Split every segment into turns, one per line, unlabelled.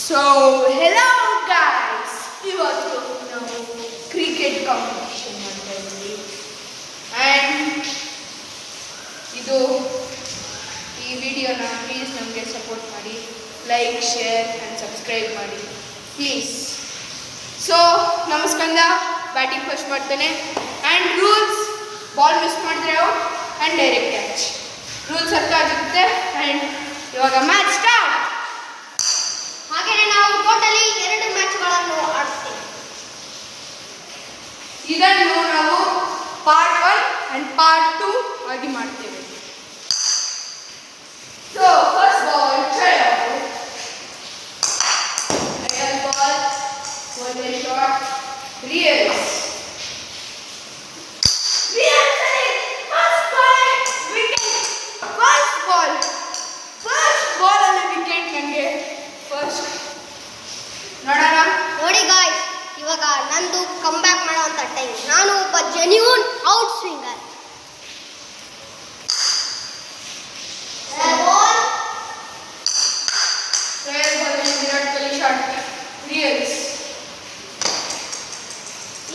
So, hello guys! ಇವತ್ತು ನಾವು cricket competition ಮಾಡ್ತಾ ಇದ್ದೀವಿ ಆ್ಯಂಡ್ ಇದು ಈ ವಿಡಿಯೋನ ಪ್ಲೀಸ್ ನಮಗೆ ಸಪೋರ್ಟ್ ಮಾಡಿ, ಲೈಕ್, ಶೇರ್ ಆ್ಯಂಡ್ ಸಬ್ಸ್ಕ್ರೈಬ್ ಮಾಡಿ ಪ್ಲೀಸ್. ಸೊ ನಮಸ್ಕಂದ ಬ್ಯಾಟಿಂಗ್ ಫಸ್ಟ್ ಮಾಡ್ತಾನೆ ಆ್ಯಂಡ್ ರೂಲ್ಸ್: ಬಾಲ್ ಮಿಸ್ ಮಾಡಿದ್ರೆ out and direct catch. Rules ಅರ್ಥ ಆಗಿರುತ್ತೆ ಆ್ಯಂಡ್ ಇವಾಗ ಮ್ಯಾಚ್ ಸ್ಟಾರ್ಟ್.
ಹಾಗೆಯೇ ನಾವು ಟೋಟಲಿ 2 ಮ್ಯಾಚ್ಗಳನ್ನು ಆಡ್ತೇವೆ.
ಇದನ್ನು ನಾವು ಪಾರ್ಟ್ 1 ಆ್ಯಂಡ್ ಪಾರ್ಟ್ 2 ಆಗಿ ಮಾಡ್ತೇವೆ. So first ball trial ball, ಒಳ್ಳೆ ಶಾಟ್, ರಿಯಲ್ಸ್
ನೋಡಿ ಗಾಯ್ಸ್, ಇವಾಗ ನಂದು ಕಮ್ ಬ್ಯಾಕ್ ಮಾಡೋಂಥ ಟೈಮ್. ನಾನು ಒಬ್ಬ genuine out swinger.
Virat Kohli shot, reels.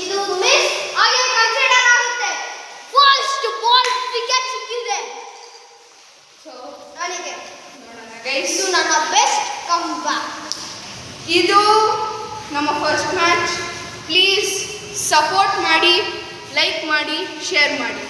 ಇದು ಮಿಸ್ ಆಗಿ ಕನ್ಸಿಡರ್ ಆಗುತ್ತೆ. ಫಸ್ಟ್ ಬಾಲ್ ವಿಕೆಟ್ ಸಿಕ್ಕಿದೆ.
ಸೊ
ನನಗೆ
ನೋಡೋಣ ಗೈಸ್,
ಇದು ನನ್ನ ಬೆಸ್ಟ್ ಕಮ್ ಬ್ಯಾಕ್.
ಇದು ನಮ್ಮ ಫಸ್ಟ್ ಮ್ಯಾಚ್. ಪ್ಲೀಸ್ ಸಪೋರ್ಟ್ ಮಾಡಿ, ಲೈಕ್ ಮಾಡಿ, ಶೇರ್ ಮಾಡಿ.